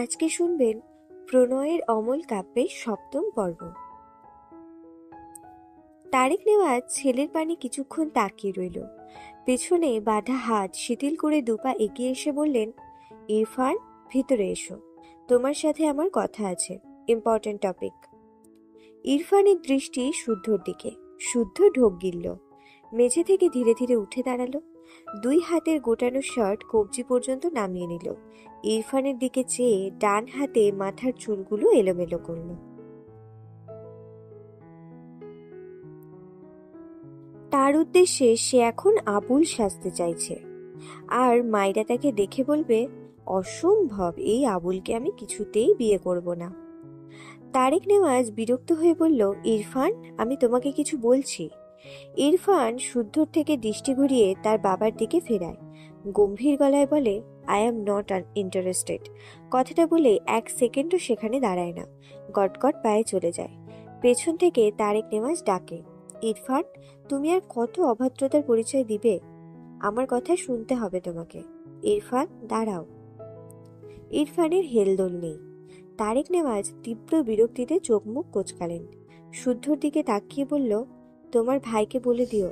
আজকে শুনবেন প্রণয়ের অমল কাব্যের সপ্তম পর্ব। তারেক নেওয়াজ ছেলের পানে কিছুক্ষণ তাকিয়ে রইল। পেছনে বাঁধা হাত শিথিল করে দুপা এগিয়ে এসে বললেন, ইরফান, ভিতরে এসো, তোমার সাথে আমার কথা আছে, ইম্পর্টেন্ট টপিক। ইরফানের দৃষ্টি শুদ্ধর দিকে। শুদ্ধ ঢোক গিলল, মেঝে থেকে ধীরে ধীরে উঠে দাঁড়ালো, দুই হাতের গোটানো শার্ট কবজি পর্যন্ত নামিয়ে নিল। ইরফানের দিকে চেয়ে ডান হাতে মাথার চুলগুলো এলোমেলো করল। তার উদ্দেশ্যে সে এখন আবুল সাজতে চাইছে, আর মাইরা তাকে দেখে বলবে, অসম্ভব, এই আবুলকে আমি কিছুতেই বিয়ে করব না। তারেক নেওয়াজ বিরক্ত হয়ে বলল, ইরফান, আমি তোমাকে কিছু বলছি। ইরফান শুদ্ধর থেকে দৃষ্টি ঘুরিয়ে তার বাবার দিকে ফেরায়, গম্ভীর গলায় বলে, আই অ্যাম নট ইন্টারেস্টেড। কথাটা বলে এক সেকেন্ডও সেখানে দাঁড়ায় না, গটগট পায়ে চলে যায়। পেছন থেকে তারেক নেওয়াজ ডাকে, ইরফান, তুমি আর কত অভদ্রতার পরিচয় দিবে? আমার কথা শুনতে হবে তোমাকে। ইরফান, দাঁড়াও। ইরফানের হেলদোল নেই। তারেক নেওয়াজ তীব্র বিরক্তিতে চোখ মুখ কোঁচকালেন। শুদ্ধর দিকে তাকিয়ে বলল, তোমার ভাইকে বলে দিও,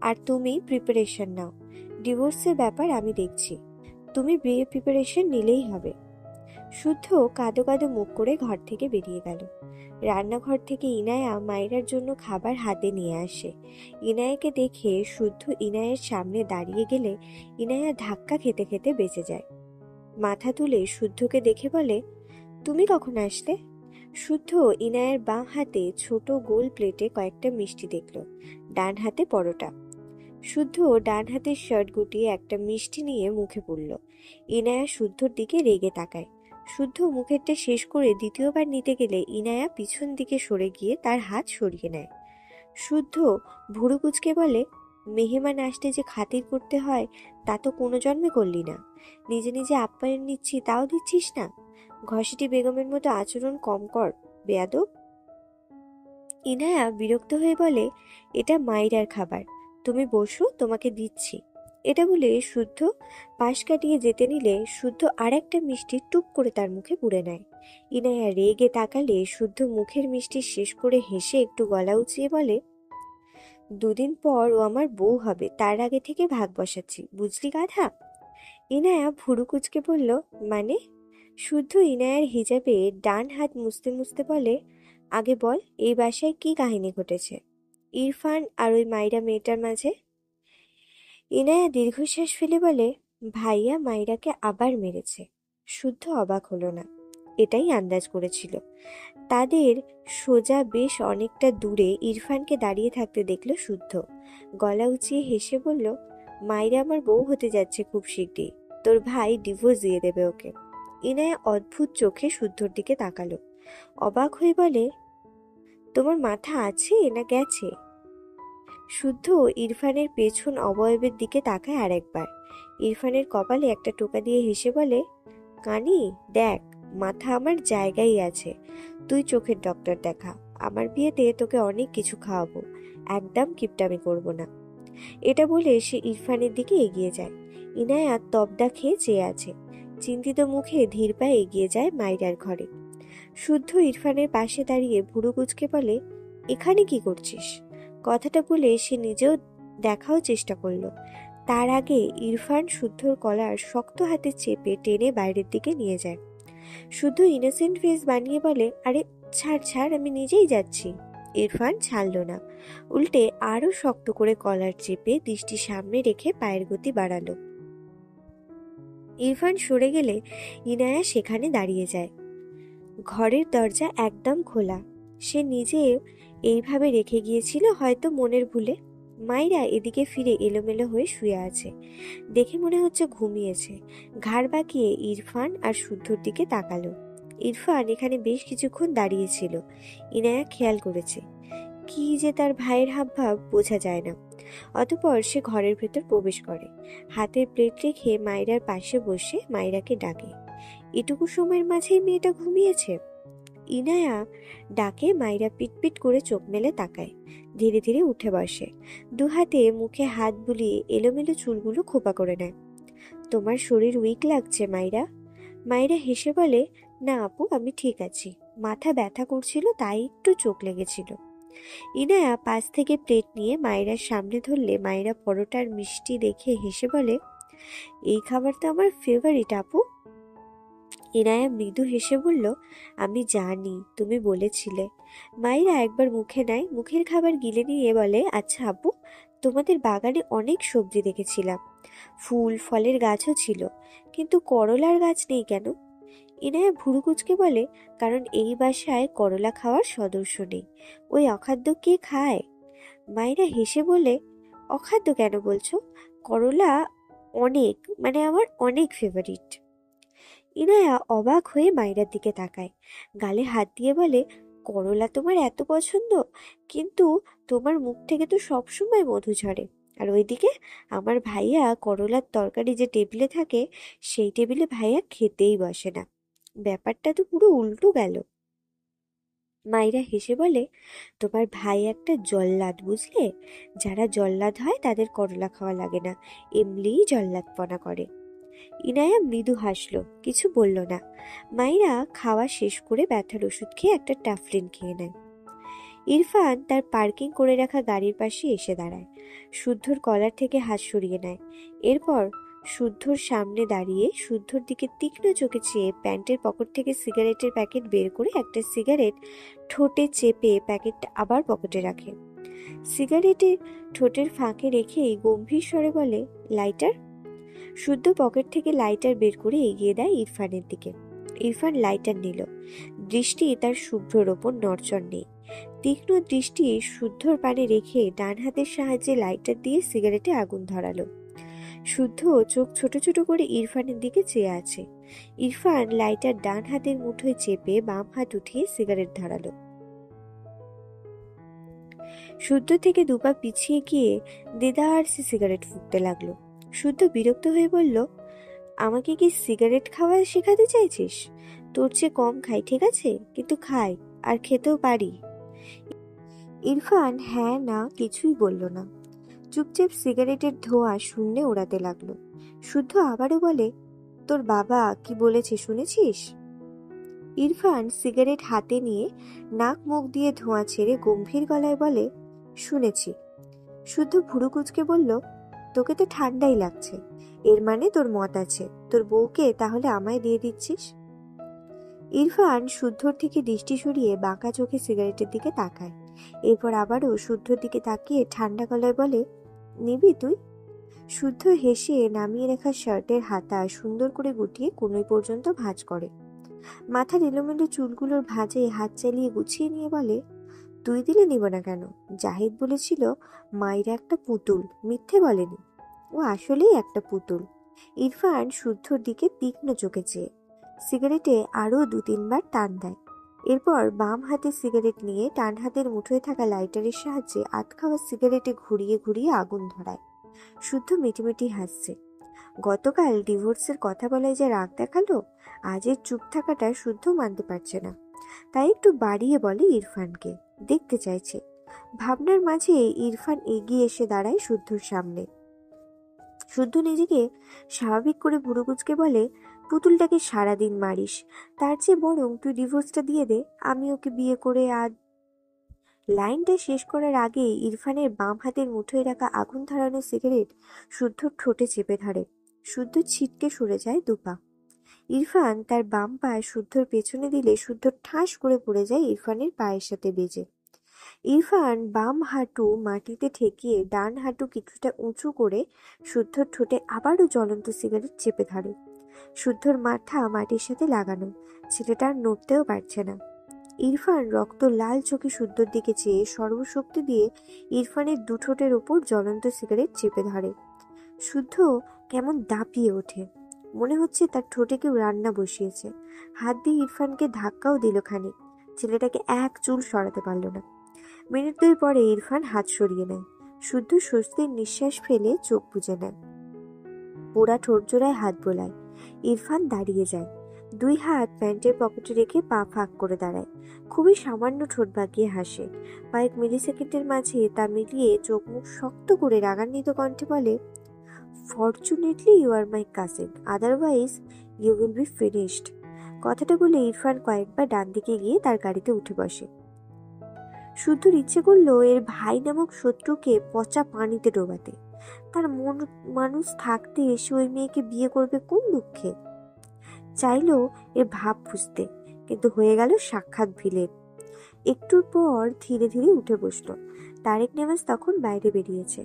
আর তুমি প্রিপারেশন নাও। ডিভোর্সের ব্যাপার আমি দেখছি, তুমি বিয়ে প্রিপারেশন নিলেই হবে। শুদ্ধ কাঁদো কাঁদো মুখ করে ঘর থেকে বেরিয়ে গেল। রান্নাঘর থেকে ইনায়া মায়েরার জন্য খাবার হাতে নিয়ে আসে। ইনায়াকে দেখে শুদ্ধ ইনায়ের সামনে দাঁড়িয়ে গেলে ইনায়া ধাক্কা খেতে খেতে বেঁচে যায়। মাথা তুলে শুদ্ধকে দেখে বলে, তুমি কখন আসলে? শুদ্ধ ইনায়ের বাঁ হাতে ছোট গোল প্লেটে কয়েকটা মিষ্টি দেখল, ডান হাতে পরোটা। শুদ্ধ ডান হাতের শার্ট গুটিয়ে একটা মিষ্টি নিয়ে মুখে পুরল। ইনায়া শুদ্ধর দিকে রেগে তাকায়। শুদ্ধ মুখেরটা শেষ করে দ্বিতীয়বার নিতে গেলে ইনায়া পিছন দিকে সরে গিয়ে তার হাত সরিয়ে নেয়। শুদ্ধ ভুরু কুঁচকে বলে, মেহমান আসতে যে খাতির করতে হয় তা তো কোনো জন্মে করলি না। নিজে নিজে আপ্যায়ন নিচ্ছি, তাও দিচ্ছিস না। ঘসেটি বেগমের মতো আচরণ কম কর, বেয়াদব। ইনায়া বিরক্ত হয়ে বলে, এটা মাইরার খাবার, তুমি বসো, তোমাকে দিচ্ছি। এটা বলে শুদ্ধ পাশ কাটিয়ে যেতে নিলে শুদ্ধ আর একটা মিষ্টি টুপ করে তার মুখে পুরে নেয়। ইনায়া রেগে তাকালে শুদ্ধ মুখের মিষ্টি শেষ করে হেসে একটু গলা উঁচিয়ে বলে, দুদিন পর ও আমার বউ হবে, তার আগে থেকে ভাগ বসাচ্ছি, বুঝলি গাধা? ইনায়া ভুরু কুঁচকে বলল, মানে? শুদ্ধ ইনায়ার হিজাবে ডান হাত মুছতে মুছতে বলে, আগে বল, এই বাসায় কি কাহিনী ঘটেছে ইরফান আর ওই মাইরা মেয়েটার মাঝে? ইনায়া দীর্ঘশ্বাস ফেলে বলে, ভাইয়া মাইরাকে আবার মেরেছে। শুদ্ধ অবাক হলো না, এটাই আন্দাজ করেছিল। তাদের সোজা বেশ অনেকটা দূরে ইরফানকে দাঁড়িয়ে থাকতে দেখল শুদ্ধ। গলা উঁচিয়ে হেসে বলল, মাইরা আমার বউ হতে যাচ্ছে খুব শিগগিরই, তোর ভাই ডিভোর্স দিয়ে দেবে ওকে। ইনায়া অদ্ভুত চোখে শুদ্ধর দিকে তাকালো, অবাক হয়ে বলে, তোমার মাথা আছে না গেছে? শুদ্ধ ইরফানের পেছন অবয়বের দিকে তাকায় আর একবার। ইরফানের কপালে একটা টোকা দিয়ে হেসে বলে, কানি দেখ, মাথা আমার জায়গায় আছে, তুই চোখের ডক্টর দেখা, আমার বিয়েতে তোকে অনেক কিছু খাওয়াবো, একদম কিপটামি করব না। এটা বলে সে ইরফানের দিকে এগিয়ে যায়। ইনায়া তবদা খেয়ে চেয়ে আছে, চিন্তিত মুখে ধীর পায়ে এগিয়ে যায় মাইরার ঘরে। শুদ্ধ ইরফানের পাশে দাঁড়িয়ে ভুরু কুঁচকে বলে, এখানে কি করছিস? কথাটা বলে সে নিজেও দেখাও চেষ্টা করলো। তার আগে ইরফান শুদ্ধর কলার শক্ত হাতে চেপে টেনে বাইরের দিকে নিয়ে যায়। শুদ্ধ ইনোসেন্ট ফেস বানিয়ে বলে, আরে ছাড় ছাড়, আমি নিজেই যাচ্ছি। ইরফান ছাড়ল না, উল্টে আরো শক্ত করে কলার চেপে দৃষ্টি সামনে রেখে পায়ের গতি বাড়ালো। ইরফান সরে গেলে ইনায়া সেখানে দাঁড়িয়ে যায়। ঘরের দরজা একদম খোলা, সে নিজে এইভাবে রেখে গিয়েছিল হয়তো মনের ভুলে। মাইরা এদিকে ফিরে এলোমেলো হয়ে শুয়ে আছে, দেখে মনে হচ্ছে ঘুমিয়েছে। ঘাড় বাঁকিয়ে ইরফান আর শুদ্ধর দিকে তাকালো। ইরফান এখানে বেশ কিছুক্ষণ দাঁড়িয়েছিল, ইনায়া খেয়াল করেছে। কি যে তার ভাইয়ের হাবভাব বোঝা যায় না। অতঃপর সে ঘরের ভেতর প্রবেশ করে, হাতের প্লেট রেখে মাইরার পাশে বসে মাইরাকে ডাকে। এটুকু সময়ের মাঝেই মেয়েটা ঘুমিয়েছে। ইনায়া ডাকে মাইরা পিটপিট করে চোখ মেলে তাকায়, ধীরে ধীরে উঠে বসে, দুহাতে মুখে হাত বুলিয়ে এলোমেলো চুলগুলো খোপা করে নেয়। তোমার শরীর উইক লাগছে মাইরা। মাইরা হেসে বলে, না আপু, আমি ঠিক আছি, মাথা ব্যথা করছিল তাই একটু চোখ লেগেছিল। ইনায়া পাশ থেকে প্লেট নিয়ে মায়েরার সামনে ধরলে মায়েরা পরোটার মিষ্টি দেখে হেসে বলে, এই খাবার তো আমার ফেভারিট আপু। ইনায়া মৃদু হেসে বলল, আমি জানি, তুমি বলেছিলে। মায়েরা একবার মুখে নেয়, মুখের খাবার গিলে নিয়ে বলে, আচ্ছা আপু, তোমাদের বাগানে অনেক সবজি দেখেছিলাম, ফুল ফলের গাছও ছিল, কিন্তু করলার গাছ নেই কেন? ইনায়া ভুরু কুঁচকে বলে, কারণ এই বাসায় করলা খাওয়ার সদস্য নেই। ওই অখাদ্য কে খায়? মায়েরা হেসে বলে, অখাদ্য কেন বলছো? করলা অনেক, মানে আমার অনেক ফেভারিট। ইনায়া অবাক হয়ে মায়েরার দিকে তাকায়, গালে হাত দিয়ে বলে, করলা তোমার এত পছন্দ, কিন্তু তোমার মুখ থেকে তো সবসময় মধু ঝরে। আর ওইদিকে আমার ভাইয়া করলার তরকারি যে টেবিলে থাকে, সেই টেবিলে ভাইয়া খেতেই বসে না। ব্যাপারটা তো পুরো উল্টো গেল। মাইরা হেসে বলে, তোমার ভাই একটা জল্লাদ, বুঝলে? যারা জল্লাদ হয় তাদের করলা খাওয়া লাগে না, এমনিই জল্লাদপনা করে। ইনায়া মৃদু হাসলো, কিছু বলল না। মাইরা খাওয়া শেষ করে ব্যথার ওষুধ খেয়ে একটা টাফলিন খেয়ে নেয়। ইরফান তার পার্কিং করে রাখা গাড়ির পাশে এসে দাঁড়ায়, শুদ্ধর কলার থেকে হাত সরিয়ে নেয়। এরপর শুদ্ধর সামনে দাঁড়িয়ে শুদ্ধর দিকে তীক্ষ্ণ চোখে চেয়ে প্যান্টের পকেট থেকে সিগারেটের প্যাকেট বের করে একটা সিগারেট ঠোঁটে চেপে প্যাকেটটা আবার পকেটে রাখে। সিগারেটের ঠোঁটের ফাঁকে রেখেই গম্ভীর স্বরে বলে, লাইটার? শুদ্ধ পকেট থেকে লাইটার বের করে এগিয়ে দেয় ইরফানের দিকে। ইরফান লাইটার নিল, দৃষ্টি তার শুভ্রর ওপর নড়চড় নেই। তীক্ষ্ণ দৃষ্টি শুদ্ধর পানে রেখে ডান হাতের সাহায্যে লাইটার দিয়ে সিগারেটে আগুন ধরালো। শুদ্ধ চোখ ছোট ছোট করে ইরফানের দিকে চেয়ে আছে। ইরফান লাইটার ডান হাতের মুঠোয় চেপে বাম হাত উঠিয়ে সিগারেট ধরালো। শুদ্ধ থেকে দুপা পিছিয়ে গিয়ে দেদারসে সিগারেট ফুঁকতে লাগলো। শুদ্ধ বিরক্ত হয়ে বলল, আমাকে কি সিগারেট খাওয়া শেখাতে চাইছিস? তোর চেয়ে কম খাই, ঠিক আছে, কিন্তু খাই, আর খেতেও পারি। ইরফান হ্যাঁ না কিছুই বলল না, চুপচাপ সিগারেটের ধোঁয়া শূন্যে ওড়াতে লাগলো। শুদ্ধ আবারও বলে, তোর বাবা কি বলেছে শুনেছিস? ইরফান সিগারেট হাতে নিয়ে নাক মুখ দিয়ে ধোঁয়া ছেড়ে গম্ভীর গলায় বলে, শুনেছি। শুদ্ধ ভুরু কুঁচকে বলল, তোকে তো ঠান্ডাই লাগছে, এর মানে তোর মত আছে, তোর বউকে তাহলে আমায় দিয়ে দিচ্ছিস? ইরফান শুদ্ধর থেকে দৃষ্টি সরিয়ে বাঁকা চোখে সিগারেটের দিকে তাকায়, এরপর আবারও শুদ্ধর দিকে তাকিয়ে ঠান্ডা গলায় বলে, নিবি তুই? শুদ্ধ হেসে নামিয়ে রাখা শার্টের হাতা সুন্দর করে গুটিয়ে কনুই পর্যন্ত ভাঁজ করে, মাথার এলোমেলো চুলগুলোর ভাঁজে হাত চালিয়ে গুছিয়ে নিয়ে বলে, তুই দিলে নিব না কেন? জাহিদ বলেছিল মাইরা একটা পুতুল, মিথ্যে বলেনি, ও আসলেই একটা পুতুল। ইরফান শুদ্ধর দিকে তীক্ষ্ণ চোখে চেয়ে সিগারেটে আরো 2-3 বার টান দেয়, এরপর বাম হাতে সিগারেট নিয়ে ডান হাতের মুঠোয় থাকা লাইটারের সাহায্যে আধ খাওয়া সিগারেটে ঘুরিয়ে ঘুরিয়ে আগুন ধরায়। শুদ্ধ মিটিমিটি হাসছে। গতকাল ডিভোর্সের কথা বলায় যে রাগ দেখালো, আজের চুপ থাকাটা শুদ্ধ মানতে পারছে না, তাই একটু বাড়িয়ে বলে ইরফানকে, দেখতে চাইছে। ভাবনার মাঝে ইরফান এগিয়ে এসে দাঁড়ায় শুদ্ধর সামনে। শুদ্ধ নিজেকে স্বাভাবিক করে ভুরু কুঁচকে বলে, পুতুলটাকে সারাদিন মারিস, তার চেয়ে বরং তুই ডিভোর্সটা দিয়ে দে, আমি ওকে বিয়ে করে আজ। লাইনটা শেষ করার আগে ইরফানের বাম হাতের মুঠোয় রাখা আগুন ধরানো সিগারেট শুদ্ধর ঠোঁটে চেপে ধরে। শুদ্ধ ছিটকে সরে যায় দুপা। ইরফান তার বাম পা শুদ্ধর পেছনে দিলে শুদ্ধ ঠাস করে পড়ে যায় ইরফানের পায়ের সাথে বেজে। ইরফান বাম হাঁটু মাটিতে ঠেকিয়ে ডান হাঁটু কিছুটা উঁচু করে শুদ্ধর ঠোঁটে আবারও জ্বলন্ত সিগারেট চেপে ধরে। শুদ্ধর মাথা মাটির সাথে লাগানো, ছেলেটা আর নড়তেও পারছে না। ইরফান রক্ত লাল চোখে শুদ্ধর দিকে চেয়ে সর্বশক্তি দিয়ে ইরফানের দুঠোঁটের ওপর জ্বলন্ত সিগারেট চেপে ধরে। শুদ্ধ কেমন দাপিয়ে ওঠে, মনে হচ্ছে তার ঠোঁটে কেউ রান্না বসিয়েছে। হাত দিয়ে ইরফানকে ধাক্কাও দিল খানিক, ছেলেটাকে এক চুল সরাতে পারল না। মিনিট 2 পরে ইরফান হাত সরিয়ে নেয়। শুদ্ধ স্বস্তির নিঃশ্বাস ফেলে চোখ বুজে নেয়, পোড়া ঠোঁট জোড়ায় হাত বোলায়। ইরফান দাঁড়িয়ে যায়, 2 হাত প্যান্টের পকেটে রেখে পা ফাঁক করে দাঁড়ায়, খুবই সামান্য ঠোঁট বাঁকিয়ে হাসে। কয়েক মিলিসেকেন্ডের মাঝে তা মিলিয়ে চোখ মুখ শক্ত করে রাগান্বিত কণ্ঠে বলে, fortunately you are my cousin, otherwise you will be finished. কথাটা বলে ইরফান কয়েকবার ডান দিকে গিয়ে তার গাড়িতে উঠে বসে। শুদ্ধর ইচ্ছে করলো এর ভাই নামক শত্রুকে পচা পানিতে ডোবাতে। তার মন মানুষ থাকতে এসে ওই মেয়েকে বিয়ে করবে কোন দুঃখে। চাইলো এর ভাব বুঝতে, কিন্তু হয়ে গেল সাক্ষাৎ ভিলেন। একটুর পর ধীরে ধীরে উঠে বসলো। তারেক নেওয়াজ তখন বাইরে বেরিয়েছে।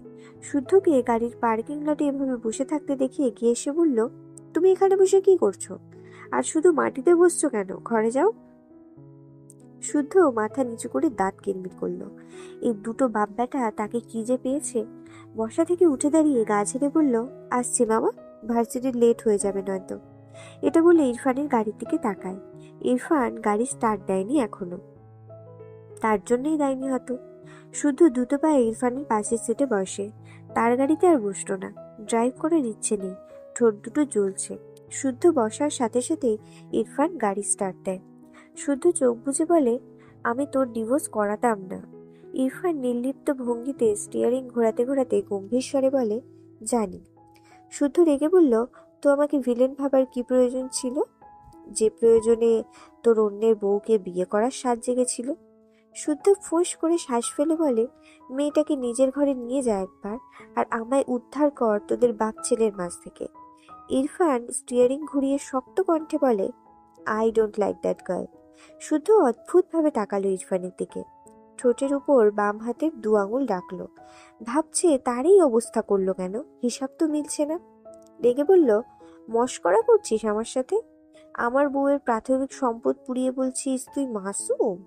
শুদ্ধকে গাড়ির পার্কিং লটে এভাবে বসে থাকতে দেখে এগিয়ে এসে বলল, তুমি এখানে বসে কি করছো? আর শুধু মাটিতে বসছো কেন? ঘরে যাও। শুদ্ধ মাথা নিচু করে দাঁত কিরমির করলো। এই দুটো বাপ বেটা তাকে কি যে পেয়েছে। বসা থেকে উঠে দাঁড়িয়ে গা ঝেড়ে বলল, আসছি মামা, ভার্সিটির লেট হয়ে যাবে নয়তো। এটা বলে ইরফানের গাড়ির দিকে তাকায়। ইরফান গাড়ি স্টার্ট দেয়নি এখনো, তার জন্যই দেয়নি হয়তো। শুধু দুটো পায়ে ইরফানের পাশের সিটে বসে। তার গাড়িতে আর বসলো না, ড্রাইভ করার ইচ্ছে নেই, ঠোঁট দুটো জ্বলছে। শুদ্ধ বসার সাথে সাথে ইরফান গাড়ি স্টার্ট দেয়। শুদ্ধ চোখ বুজে বলে, আমি তোর ডিভোর্স করাতাম না। ইরফান নির্লিপ্ত ভঙ্গিতে স্টিয়ারিং ঘোরাতে ঘোরাতে গম্ভীর স্বরে বলে, জানি। শুদ্ধ রেগে বলল, তো আমাকে ভিলেন ভাবার কি প্রয়োজন ছিল? যে প্রয়োজনে তোর অন্যের বউকে বিয়ে করার সাজ জেগেছিল। শুদ্ধ ফোঁস করে শ্বাস ফেলে বলে, মেয়েটাকে নিজের ঘরে নিয়ে যা একবার, আর আমায় উদ্ধার কর তোদের বাপ ছেলের মাঝ থেকে। ইরফান স্টিয়ারিং ঘুরিয়ে শক্ত কণ্ঠে বলে, I don't like that girl. শুদ্ধ অদ্ভুতভাবে তাকালো ইরফানের দিকে। ঠোঁটের উপর বাম হাতের দু আঙুল রাখলো। ভাবছে তারই অবস্থা করলো কেন, হিসাব তো মিলছে না। রেগে বলল, মশকরা করছিস আমার সাথে? আমার বউয়ের প্রাথমিক সম্পদ পুড়িয়ে বলছিস তুই মাসুম?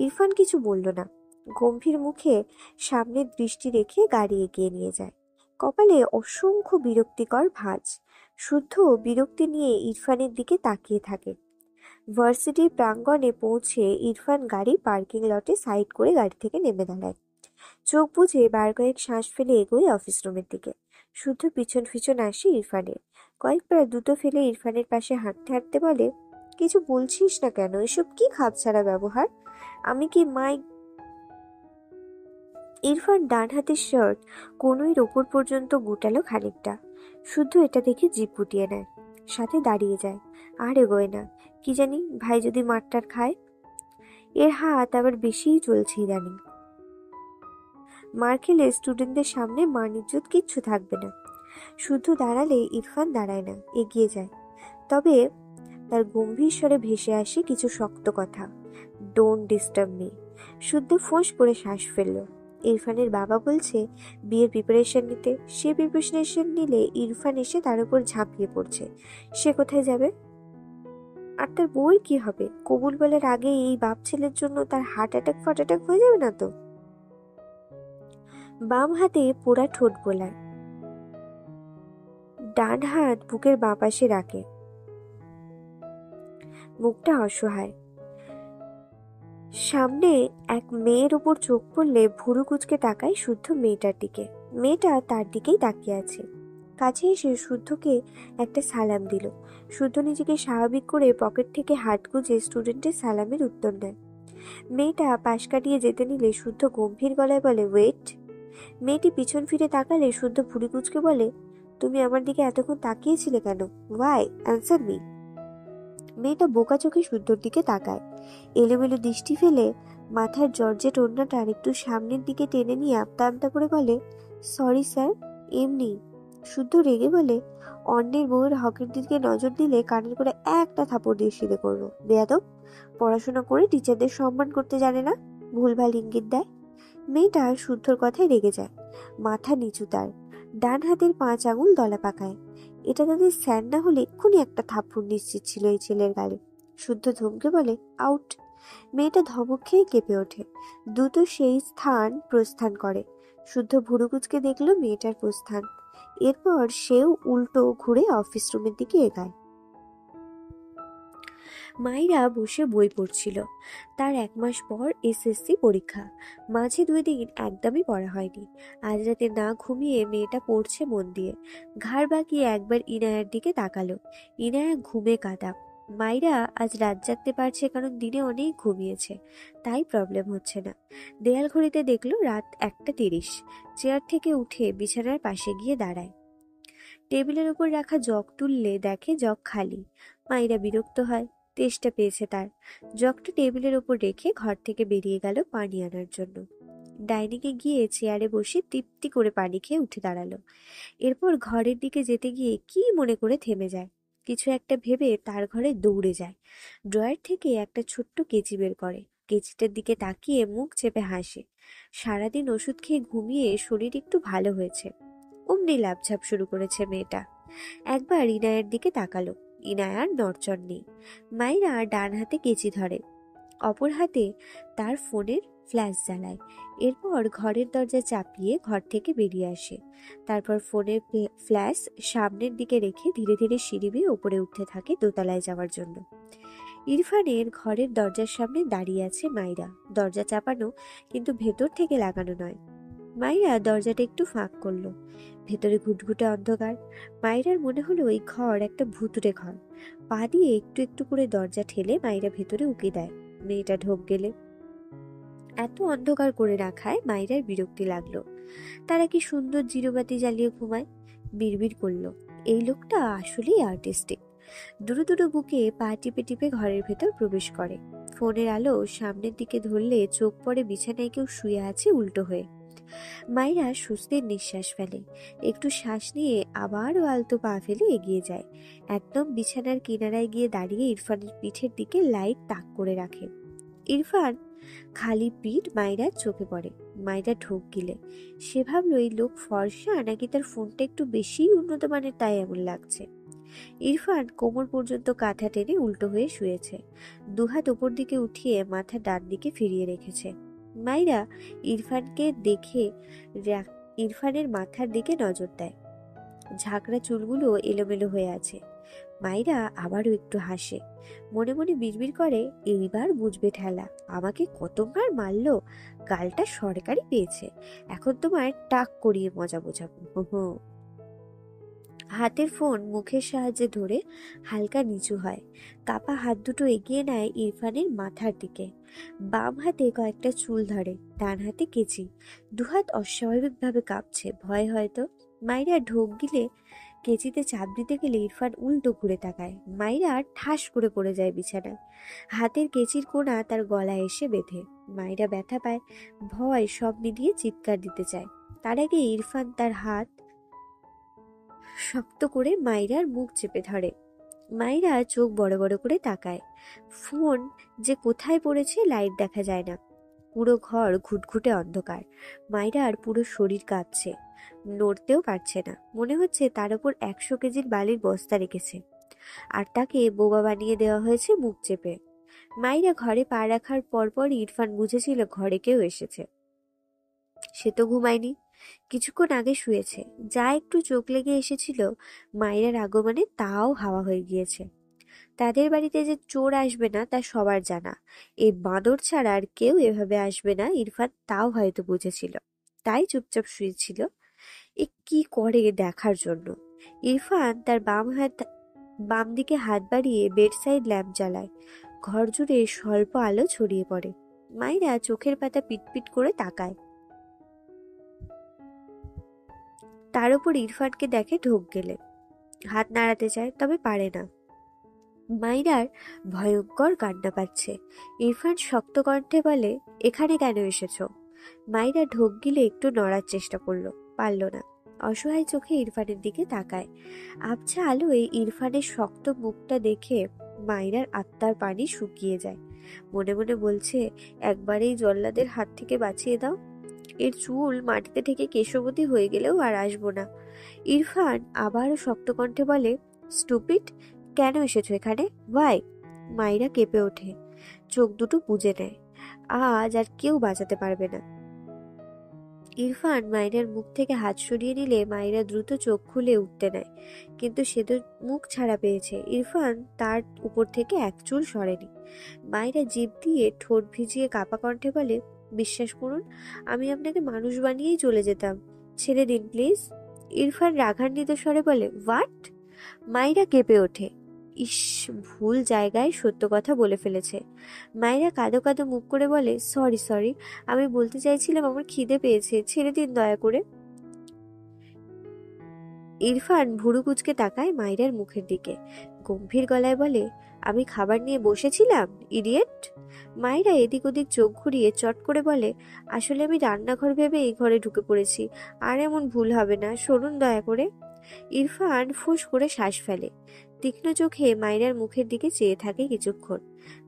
ইরফান কিছু বলল না, গম্ভীর মুখে সামনের দৃষ্টি রেখে গাড়ি এগিয়ে নিয়ে যায়। কপালে অসংখ্য বিরক্তিকর ভাঁজ। শুদ্ধ বিরক্তি নিয়ে ইরফানের দিকে তাকিয়ে থাকে। ভার্সিটির প্রাঙ্গণে পৌঁছে ইরফান গাড়ি পার্কিং লটে সাইড করে গাড়ি থেকে নেমে দাঁড়ায়। চোখ বুজে বার কয়েক শ্বাস ফেলে এগোয় অফিস রুমের দিকে। শুদ্ধ পিছন পিছন আসে ইরফানের। কয়েকবার দুটো ফেলে ইরফানের পাশে হাঁটতে হাঁটতে বলে, কিছু বলছিস না কেন? এসব কি খাপছাড়া ব্যবহার? আমি কি মাই? ইরফান ডান হাতের শার্ট কনুইয়ের ওপর পর্যন্ত গুটালো খানিকটা। শুদ্ধ এটা দেখে জিভ গুটিয়ে নেয়, সাথে দাঁড়িয়ে যায়, আর এগোয় না। কি জানি ভাই যদি মারটার খায়। এর হাত আবার বেশিই চলছে ইদানিং। মার খেলে স্টুডেন্টদের সামনে মান ইজ্জত কিচ্ছু থাকবে না। শুদ্ধ দাঁড়ালে ইরফান দাঁড়ায় না, এগিয়ে যায়। তবে তার গম্ভীর স্বরে ভেসে আসে কিছু শক্ত কথা, ডোন্ট ডিস্টার্ব মি। শুদ্ধ ফোঁস করে শ্বাস ফেলল। ইরফানের বাবা বলছে বিয়ের প্রিপারেশন নিতে। সে প্রিপারেশন নিলে ইরফান এসে তার উপর ঝাঁপিয়ে পড়ছে। সে কোথায় যাবে? আর তার বউয়ের কি হবে? কবুল বলার আগে এই বাপ ছেলের জন্য তার হার্ট অ্যাটাক ফাটাটাক হয়ে যাবে না তো? বাম হাতে পোড়া ঠোঁট বোলায়, ডান হাত বুকের বাঁ পাশে রাখে, মুখটা অসহায়। সামনে এক মেয়ের উপর চোখ পড়লে ভুরু কুচকে তাকায় শুদ্ধ মেয়েটার দিকে। মেয়েটা তার দিকেই তাকিয়ে আছে। কাছে এসে শুদ্ধকে একটা সালাম দিল। শুদ্ধ নিজেকে স্বাভাবিক করে পকেট থেকে হাত গুজে স্টুডেন্টের সালামের উত্তর দেয়। মেয়েটা পাশ কাটিয়ে যেতে নিলে শুদ্ধ গম্ভীর গলায় বলে, ওয়েট। মেয়েটি পিছন ফিরে তাকালে শুদ্ধ ভুরু কুচকে বলে, তুমি আমার দিকে এতক্ষণ তাকিয়েছিলে কেন? ওয়াই? Answer me. মেয়েটা বোকা চোখে শুদ্ধর দিকে তাকায়, এলোমেলো দৃষ্টি ফেলে মাথার জর্জেট ওড়নাটা আরেকটু সামনের দিকে টেনে নিয়ে আমতা আমতা করে বলে, সরি স্যার, এমনি। শুদ্ধ রেগে বলে, অন্যের বউয়ের হকের দিকে নজর দিলে কানের করে একটা থাপড় দিয়ে সিধে করবো। বেয়াদব, পড়াশোনা করে টিচারদের সম্মান করতে জানে না, ভুলভাল ইঙ্গিত দেয়। মেয়েটা শুদ্ধর কথায় রেগে যায়, মাথা নিচু তার, ডান হাতের 5 আঙুল দলা পাকায়। এটা তাদের স্যার না হলে এক্ষুনি একটা থাপ্পড় নিশ্চিত ছিল এই ছেলের গালে। শুদ্ধ ধমকে বলে, আউট। মেয়েটা ধমক খেয়ে কেঁপে ওঠে, দ্রুত সেই স্থান প্রস্থান করে। শুদ্ধ ভুরু কুচকে দেখলো মেয়েটার প্রস্থান। এরপর সেও উল্টো ঘুরে অফিস রুমের দিকে এগায়। মাইরা বসে বই পড়ছিল। তার 1 মাস পর এসএসসি পরীক্ষা। মাঝে 2 দিন একদমই পড়া হয়নি। আজ রাতে না ঘুমিয়ে মেয়েটা পড়ছে মন দিয়ে। ঘাড় বাঁকিয়ে একবার ইনায়ার দিকে তাকালো। ইনায়া ঘুমে কাঁদা। মাইরা আজ রাত জাগতে পারছে কারণ দিনে অনেক ঘুমিয়েছে, তাই প্রবলেম হচ্ছে না। দেয়াল ঘড়িতে দেখলো রাত 1:30। চেয়ার থেকে উঠে বিছানার পাশে গিয়ে দাঁড়ায়। টেবিলের উপর রাখা জগ তুললে দেখে জগ খালি। মাইরা বিরক্ত হয়, তেষ্টা পেয়েছে তার। জগটা টেবিলের উপর রেখে ঘর থেকে বেরিয়ে গেল পানি আনার জন্য। ডাইনিংয়ে গিয়ে চেয়ারে বসে তৃপ্তি করে পানি খেয়ে উঠে দাঁড়ালো। এরপর ঘরের দিকে যেতে গিয়ে কি মনে করে থেমে যায়। কিছু একটা ভেবে তার ঘরে দৌড়ে যায়। ড্রয়ার থেকে একটা ছোট্ট কেচি বের করে, কেচিটার দিকে তাকিয়ে মুখ চেপে হাসে। সারাদিন ওষুধ খেয়ে ঘুমিয়ে শরীর একটু ভালো হয়েছে। অমনি লাফঝাপ শুরু করেছে মেয়েটা। একবার ইনায়ের দিকে তাকালো, ইনায়ার নড়চড় নেই। মাইরা ডান হাতে কেচি ধরে, অপর হাতে তার ফোনের ফ্ল্যাশ জ্বালায়। এরপর ঘরের দরজা চাপিয়ে ঘর থেকে বেরিয়ে আসে। তারপর ফোনের ফ্ল্যাশ সামনের দিকে রেখে ধীরে ধীরে সিঁড়ি বেয়ে ওপরে উঠতে থাকে দোতলায় যাওয়ার জন্য। ইরফানের ঘরের দরজার সামনে দাঁড়িয়ে আছে মাইরা। দরজা চাপানো, কিন্তু ভেতর থেকে লাগানো নয়। মাইরা দরজাটা একটু ফাঁক করলো। ভেতরে ঘুটঘুটে অন্ধকার। মাইরার মনে হলো এই ঘর একটা ভুতুড়ে ঘর। পা দিয়ে একটু একটু করে দরজা ঠেলে মাইরা ভেতরে উকি দেয়। মেয়েটা ঢোক গেলে। এত অন্ধকার করে রাখায় মাইরার বিরক্তি লাগলো। তারা কি সুন্দর জিরোবাতি জ্বালিয়ে ঘুমায়। বিড়বিড় করলো, এই লোকটা আসলেই আর্টিস্টিক। দুরু দুরু বুকে পা টিপে টিপে ঘরের ভেতর প্রবেশ করে। ফোনের আলো সামনের দিকে ধরলে চোখ পড়ে বিছানায় কেউ শুয়ে আছে উল্টো হয়ে। মাইরা স্বস্তির নিঃশ্বাস ফেলে। একটু শ্বাস নিয়ে আবারও আলতো পা ফেলে এগিয়ে যায়। একদম বিছানার কিনারায় গিয়ে দাঁড়িয়ে ইরফানের পিঠের দিকে লাইট তাক করে রাখে। ইরফান খালি পিঠ মাইরার চোখে পড়ে। মাইরা ঢোক গিলে। সে ভাবলো এই লোক ফর্সা নাকি তার ফোনটা একটু বেশি উন্নত মানের, তাই এমন লাগছে। ইরফান কোমর পর্যন্ত কাঁথা টেনে উল্টো হয়ে শুয়েছে। দুহাত ওপর দিকে উঠিয়ে মাথা ডান দিকে ফিরিয়ে রেখেছে। মাইরা ইরফানকে দেখে ইরফানের মাথার দিকে নজর দেয়। ঝাঁকড়া চুলগুলো এলোমেলো হয়ে আছে। মাইরা আবারও একটু হাসে। মনে মনে বিড়বিড় করে, এইবার বুঝবে ঠেলা। আমাকে কতবার মারলো, গালটা সরকারি পেয়েছে। এখন তোমার টাক করিয়ে মজা বোঝাবো। হাতের ফোন মুখের সাহায্যে ধরে হালকা নিচু হয়। কাপা হাত দুটো এগিয়ে নেয় ইরফানের মাথার দিকে। বাম হাতে কয়েকটা চুল ধরে, ডান হাতে কেচি। দুহাত অস্বাভাবিকভাবে কাঁপছে, ভয় হয়তো। মাইরা ঢোক গিলে কেচিতে চাপ দিতে গেলে ইরফান উল্টো ঘুরে তাকায়। মাইরা ঠাস করে পড়ে যায় বিছানায়। হাতের কেচির কোণা তার গলায় এসে বেঁধে। মাইরা ব্যথা পায়, ভয় সব মিলিয়ে চিৎকার দিতে চায়। তার আগে ইরফান তার হাত শক্ত করে মাইরার মুখ চেপে ধরে। মাইরা চোখ বড় বড় করে তাকায়। ফোন যে কোথায় পড়েছে লাইট দেখা যায় না। পুরো ঘর ঘুটঘুটে অন্ধকার। মাইরার পুরো শরীর কাঁপছে, নড়তেও পারছে না। মনে হচ্ছে তার উপর 100 কেজির বালির বস্তা রেখেছে, আর তাকে বোবা বানিয়ে দেওয়া হয়েছে মুখ চেপে। মাইরা ঘরে পা রাখার পরপর ইরফান বুঝেছিল ঘরে কেউ এসেছে। সে তো ঘুমায়নি, কিছুক্ষণ আগে শুয়েছে। যা একটু চোখ লেগে এসেছিল মাইরার আগমনে, তাও হাওয়া হয়ে গিয়েছে। তাদের বাড়িতে যে চোর আসবে না তা সবার জানা। এই বাঁদর ছাড়া আর কেউ এভাবে আসবে না ইরফান তাও হয়তো বুঝেছিল, তাই চুপচাপ শুয়েছিল এ কি করে দেখার জন্য। ইরফান তার বাম দিকে হাত বাড়িয়ে বেড সাইড ল্যাম্প জ্বালায়। ঘর জুড়ে স্বল্প আলো ছড়িয়ে পড়ে। মাইরা চোখের পাতা পিটপিট করে তাকায়। তার উপর ইরফানকে দেখে ঢোক গেলে। হাত নাড়াতে চায়, তবে পারে না। মাইরার ভয়ঙ্কর কান্না পাচ্ছে। ইরফান শক্ত কণ্ঠে বলে, এখানে কেন এসেছ? মাইরা ঢোক গিলে একটু নড়ার চেষ্টা করলো, পারল না। অসহায় চোখে ইরফানের দিকে তাকায়। আবছা আলোয় ইরফানের শক্ত মুখটা দেখে মাইরার আত্মার পানি শুকিয়ে যায়। মনে মনে বলছে, একবারেই জল্লাদের হাত থেকে বাঁচিয়ে দাও। এর চুল মাটিতে ঠেকে কেশবতী হয়ে গেলেও আর আসবো না। ইরফান আবারও শক্ত কণ্ঠে বলে, স্টুপিড, কেন এসেছো এখানে? ভাই। মাইরা কেঁপে ওঠে, চোখ দুটো বুজে নেয়। আজ আর কেউ বাঁচাতে পারবে না। ইরফান মাইরার মুখ থেকে হাত সরিয়ে নিলে মাইরা দ্রুত চোখ খুলে উঠতে নেয়, কিন্তু সে তো মুখ ছাড়া পেয়েছে। ইরফান তার উপর থেকে এক চুল সরেনি। মাইরা জিভ দিয়ে ঠোঁট ভিজিয়ে কাপা কণ্ঠে বলে, বিশ্বাস করুন, আমি আপনাকে মানুষ বানিয়েই চলে যেতাম। ছেড়ে দিন প্লিজ। ইরফান রাগান্বিত স্বরে বলে, হোয়াট? মাইরা কেঁপে ওঠে। ইস, ভুল জায়গায় সত্য কথা বলে ফেলেছে। মাইরা কাঁদো কাঁদো মুখ করে বলে, সরি সরি, আমি বলতে চাইছিলাম আমার খিদে পেয়েছে, ছেড়ে দিন দয়া করে। ইরফান ভুরু কুঁচকে তাকায় মাইরার মুখের দিকে, গম্ভীর গলায় বলে, আমি খাবার নিয়ে বসেছিলাম, ইডিয়েট। মাইরা এদিক ওদিক চোখ ঘুরিয়ে চট করে বলে, আসলে আমি রান্নাঘর ভেবে এই ঘরে ঢুকে পড়েছি, আর এমন ভুল হবে না, সরুন দয়া করে। ইরফান ফুঁস করে শ্বাস ফেলে, তীক্ষ্ণ চোখে মাইরার মুখের দিকে চেয়ে থাকে কিছুক্ষণ।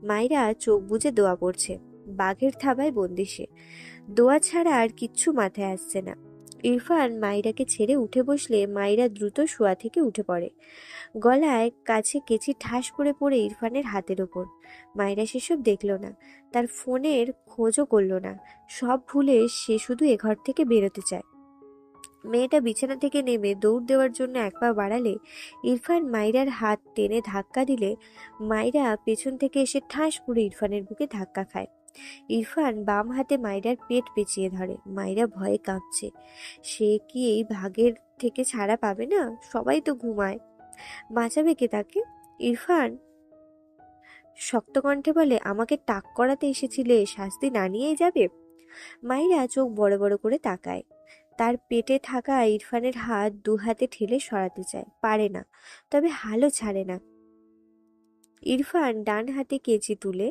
মাইরা চোখ বুজে দোয়া পড়ছে, বাঘের থাবায় বন্দি সে। দোয়া ছাড়া আর কিচ্ছু মাথায় আসছে না। ইরফান মাইরাকে ছেড়ে উঠে বসলে মাইরা দ্রুত শোয়া থেকে উঠে পড়ে, গলায় কাছে কেচি ঠাস করে পড়ে ইরফানের হাতের ওপর। মাইরা সেসব দেখল না, তার ফোনের খোঁজও করল না, সব ভুলে সে শুধু এ ঘর থেকে বেরোতে চায়। মেয়েটা বিছানা থেকে নেমে দৌড় দেওয়ার জন্য এক পা বাড়ালে ইরফান মাইরার হাত টেনে ধাক্কা দিলে মাইরা পেছন থেকে এসে ঠাস করে ইরফানের বুকে ধাক্কা খায়। ইরফান বাম হাতে মাইরার পেট পেঁচিয়ে ধরে, মাইরা ভয়ে কাঁপছে। সে কি এই ভাগের থেকে ছাড়া পাবে না? সবাই তো ঘুমায়, বাঁচাবে কে তাকে? ইরফান শক্ত কণ্ঠে বলে, আমাকে টাক করাতে এসেছিলে, শাস্তি না নিয়েই যাবে? মাইরা চোখ বড় বড় করে তাকায়, তার পেটে থাকা ইরফানের হাত দু হাতে ঠেলে সরাতে চায়, পারে না, তবে হালও ছাড়ে না। ইরফান ডান হাতে কেচি তুলে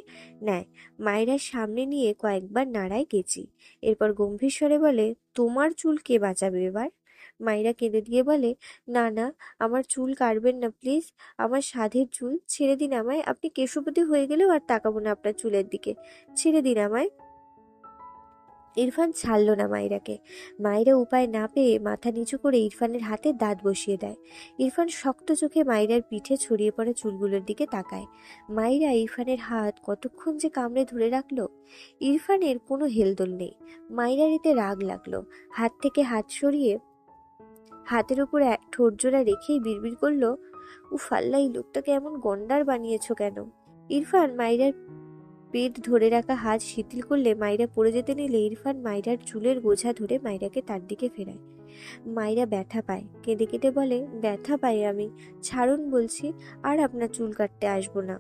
নেয়, মাইরার সামনে নিয়ে কয়েকবার নাড়ায় কেচি, এরপর গম্ভীর স্বরে বলে, তোমার চুল কে বাঁচাবে এবার? মাইরা কেঁদে দিয়ে বলে, না না, আমার চুল কাটবেন না প্লিজ, আমার সাধের চুল, ছেড়ে দিন আমায়, আপনি কেশবতী হয়ে গেলেও আর তাকাবো না আপনার চুলের দিকে, ছেড়ে দিন আমায়। ইরফান ছাড়ল না মাইরাকে। মাইরা উপায় না পেয়ে মাথা নিচু করে ইরফানের হাতে দাঁত বসিয়ে দেয়। ইরফান শক্ত চোখে মাইরার পিঠে ছড়িয়ে পড়া চুলগুলোর দিকে তাকায়। মাইরা ইরফানের হাত কতক্ষণ যে কামড়ে ধরে রাখলো। ইরফানের কোনো হেলদোল নেই। মাইরার এতে রাগ লাগলো, হাত থেকে হাত সরিয়ে হাতের উপর ঠোঁট জোড়া রেখেই বিড়বিড় করলো, উফ আল্লাহ, এই লোকটাকে এমন গন্ডার বানিয়েছো কেন? ইরফান মাইরার পেট ধরে রাখা হাত শিথিল করলে মাইরা পড়ে যেতে নিলে ইরফান মাইরার চুলের গোছা ধরে মাইরাকে তার দিকে ফেরায়। মাইরা ব্যথা পায়, কেঁদে কেটে বলে, ব্যথা পাই আমি, ছাড়ুন বলছি, আর আপনার চুল কাটতে আসবো না।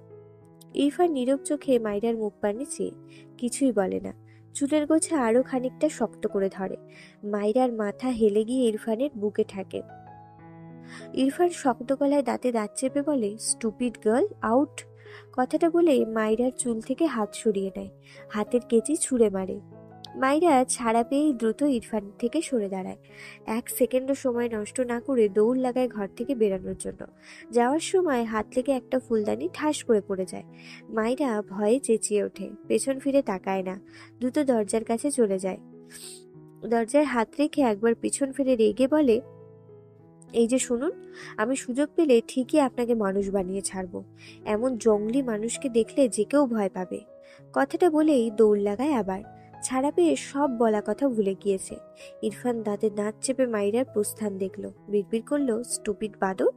ইরফান নীরব চোখে মাইরার মুখ পানে চেয়ে কিছুই বলে না, চুলের গোছা আরো খানিকটা শক্ত করে ধরে। মাইরার মাথা হেলে গিয়ে ইরফানের বুকে ঠেকে। ইরফান শক্ত গলায় দাঁতে দাঁত চেপে বলে, স্টুপিড গার্ল, আউট। কথাটা বলে মাইরার চুল থেকে হাত সরিয়ে নেয়, হাতের কেচি ছুঁড়ে মারে। মাইরা ছাড়া পেয়েই দ্রুত ইরফান থেকে সরে দাঁড়ায়, এক সেকেন্ডও সময় নষ্ট না করে দৌড় লাগায় ঘর থেকে বেরানোর জন্য। যাওয়ার সময় হাত থেকে একটা ফুলদানি ঠাস করে পড়ে যায়। মাইরা ভয়ে চেঁচিয়ে ওঠে, পেছন ফিরে তাকায় না, দ্রুত দরজার কাছে চলে যায়। দরজায় হাত রেখে একবার পিছন ফিরে রেগে বলে, এই যে শুনুন, আমি সুযোগ পেলে ঠিকই আপনাকে মানুষ বানিয়ে ছাড়বো, এমন জঙ্গলি মানুষকে দেখলে যে কেউ ভয় পাবে। কথাটা বলেই দৌড় লাগায় আবার, ছাড়া পেয়ে সব বলা কথা ভুলে গিয়েছে। ইরফান দাঁতে দাঁত চেপে মাইরার প্রস্থান দেখলো, বিড়বিড় করলো, স্টুপিড বাদর।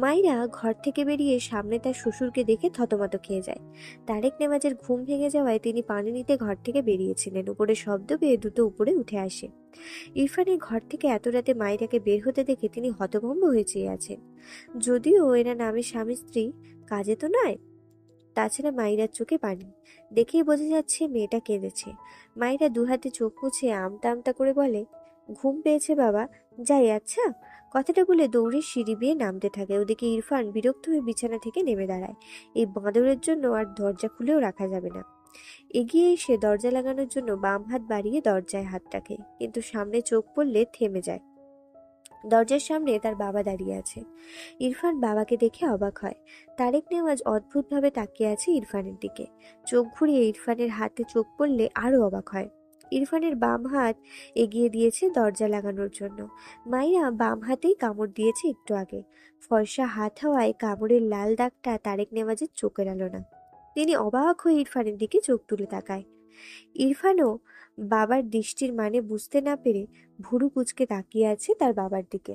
মাইরা ঘর থেকে বেরিয়ে সামনে তার শ্বশুরকে দেখে থতমত খেয়ে যায়। তারেক নেওয়াজের ঘুম ভেঙে যাওয়ায় তিনি পানি নিতে ঘর থেকে বেরিয়েছিলেন, উপরে শব্দ পেয়ে দ্রুত উপরে উঠে আসে। ইরফানের ঘর থেকে এত রাতে মাইরাকে বের হতে দেখে তিনি হতভম্ব হয়ে চেয়ে আছেন। যদিও এরা নামে স্বামী স্ত্রী, কাজে তো নয়। তাছাড়া মাইরার চোখে পানি, দেখেই বোঝা যাচ্ছে মেয়েটা কেঁদেছে। মাইরা দুহাতে চোখ মুছে আমতা আমতা করে বলে, ঘুম পেয়েছে বাবা, যাই। আচ্ছা। কথাটা বলে দৌড়ে সিঁড়ি বেয়ে নামতে থাকে। ওদিকে ইরফান বিরক্ত হয়ে বিছানা থেকে নেমে দাঁড়ায়, এই বাঁদরের জন্য আর দরজা খুলেও রাখা যাবে না। এগিয়ে এসে দরজা লাগানোর জন্য বাম হাত বাড়িয়ে দরজায় হাত রাখে, কিন্তু সামনে চোখ পড়লে থেমে যায়। দরজার সামনে তার বাবা দাঁড়িয়ে আছে। ইরফান বাবাকে দেখে অবাক হয়। তারেক নেওয়াজ অদ্ভুতভাবে তাকিয়ে আছে ইরফানের দিকে। চোখ ঘুরিয়ে ইরফানের হাতে চোখ পড়লে আরো অবাক হয়। ইরফানের বাম হাত এগিয়ে দিয়েছে দরজা লাগানোর জন্য। মাইয়া বাম হাতেই কামড় দিয়েছে একটু আগে। ফর্সা হাত হওয়ায় কামড়ের লাল দাগটা তারেক নেওয়াজের চোখে এড়ালো না। তিনি অবাক হয়ে ইরফানের দিকে চোখ তুলে তাকায়। ইরফানও বাবার দৃষ্টির মানে বুঝতে না পেরে ভুরু কুঁচকে তাকিয়ে আছে তার বাবার দিকে।